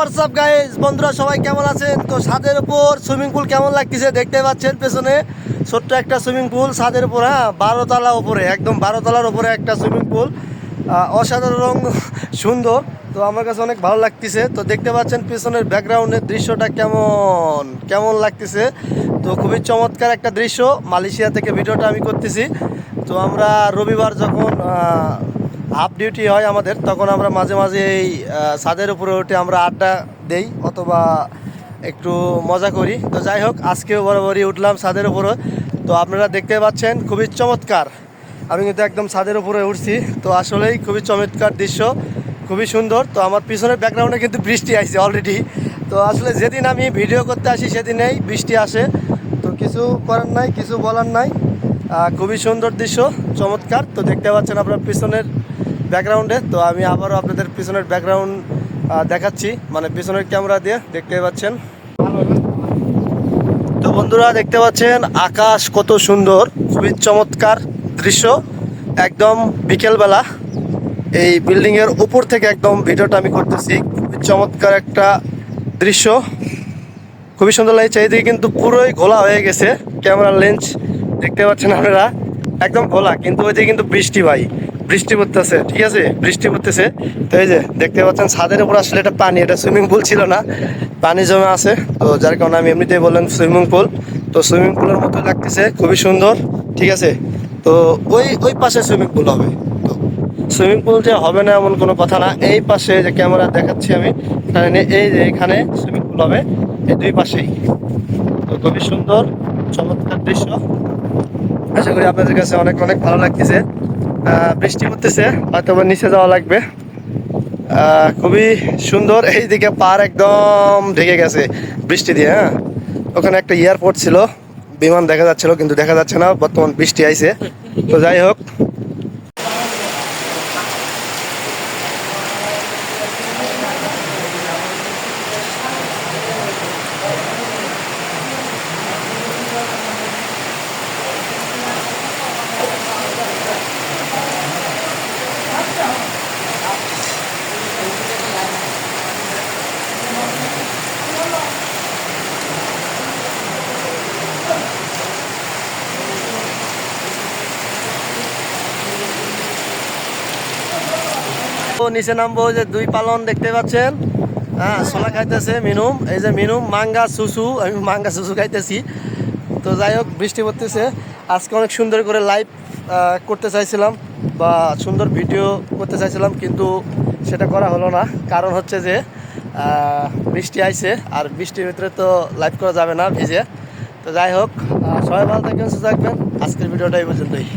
WhatsApp guys, বন্ধুরা সবাই কেমন আছেন? তো ছাদের উপর সুইমিং পুল কেমন লাগতেছে দেখতে পাচ্ছেন পেছনে ছোট্ট একটা সুইমিং পুল ছাদের উপর। হ্যাঁ, 12 তলা উপরে, একদম 12 তলার উপরে একটা সুইমিং পুল। অসাধারণ সুন্দর। তো আমার কাছে অনেক ভালো লাগতেছে। তো দেখতে পাচ্ছেন পেছনের ব্যাকগ্রাউন্ডের দৃশ্যটা কেমন কেমন লাগতেছে। তো খুবই চমৎকার একটা দৃশ্য। মালয়েশিয়া থেকে ভিডিওটা আমি করতেছি। তো আমরা রবিবার যখন হাফ ডিউটি হয় আমাদের, তখন আমরা মাঝে মাঝে এই ছাদের উপরে উঠে আমরা আড্ডা দেই অথবা একটু মজা করি। তো যাই হোক, আজকেও বরাবরই উঠলাম ছাদের উপরে। তো আপনারা দেখতে পাচ্ছেন খুবই চমৎকার। আমি কিন্তু একদম ছাদের উপরে উঠছি। তো আসলেই খুবই চমৎকার দৃশ্য, খুবই সুন্দর। তো আমার পিছনের ব্যাকগ্রাউন্ডে কিন্তু বৃষ্টি আসছে অলরেডি। তো আসলে যেদিন আমি ভিডিও করতে আসি সেদিনেই বৃষ্টি আসে। তো কিছু করার নাই, কিছু বলার নাই। খুবই সুন্দর দৃশ্য, চমৎকার। তো দেখতে পাচ্ছেন আপনার পিছনের ব্যাকগ্রাউন্ডে। তো আমি আবারও আপনাদের পিছনের ব্যাকগ্রাউন্ড দেখাচ্ছি, মানে পিছনের ক্যামেরা দিয়ে দেখতে পাচ্ছেন। তো বন্ধুরা দেখতে পাচ্ছেন আকাশ কত সুন্দর, খুবই চমৎকার দৃশ্য। একদম বিকেলবেলা এই বিল্ডিংয়ের উপর থেকে একদম ভিডিওটা আমি করতেছি। খুবই চমৎকার একটা দৃশ্য, খুবই সুন্দর লাগছে। এইদিকে কিন্তু পুরোই ঘোলা হয়ে গেছে ক্যামেরার লেন্স, দেখতে পাচ্ছেন আপনারা একদম ঘোলা। কিন্তু ওইদিকে কিন্তু বৃষ্টি ভাই, বৃষ্টি পড়তেছে, ঠিক আছে, বৃষ্টি পড়তেছে। তো এই যে দেখতে পাচ্ছেন ছাদের উপর আসলে এটা পানি, এটা সুইমিং পুল ছিল না, পানি জমে আছে। তো যার কারণে আমি এমনিতেই বললাম সুইমিং পুল। তো সুইমিং পুলের মতো লাগতেছে, খুবই সুন্দর, ঠিক আছে। তো ওই ওই পাশে সুইমিং পুল হবে। তো সুইমিং পুল যে হবে না এমন কোনো কথা না। এই পাশে যে ক্যামেরা দেখাচ্ছি আমি, এই যে এখানে সুইমিং পুল হবে, এই দুই পাশেই। তো খুবই সুন্দর চমৎকার দৃশ্য। আশা করি আপনাদের কাছে অনেক অনেক ভালো লাগতেছে। বৃষ্টি পড়তেছে, হয়তো বা নিচে যাওয়া লাগবে। খুবই সুন্দর। এইদিকে পার একদম ঢেকে গেছে বৃষ্টি দিয়ে। হ্যাঁ, ওখানে একটা এয়ারপোর্ট ছিল, বিমান দেখা যাচ্ছিল, কিন্তু দেখা যাচ্ছে না, বর্তমান বৃষ্টি আইছে। তো যাই হোক, তো নিচে নামবো। যে দুই পালন দেখতে পাচ্ছেন, হ্যাঁ, সোলা খাইতেছে মিনুম। এই যে মিনুম মাঙ্গা সুসু, আমি মাঙ্গা সুসু খাইতেছি। তো যাই হোক, বৃষ্টি পড়তেছে। আজকে অনেক সুন্দর করে লাইভ করতে চাইছিলাম বা সুন্দর ভিডিও করতে চাইছিলাম, কিন্তু সেটা করা হলো না। কারণ হচ্ছে যে বৃষ্টি আইছে, আর বৃষ্টির ভিতরে তো লাইভ করা যাবে না ভিজে। তো যাই হোক, সবাই ভালো থাকবেন, সুস্থ থাকবেন। আজকের ভিডিওটা এই পর্যন্তই।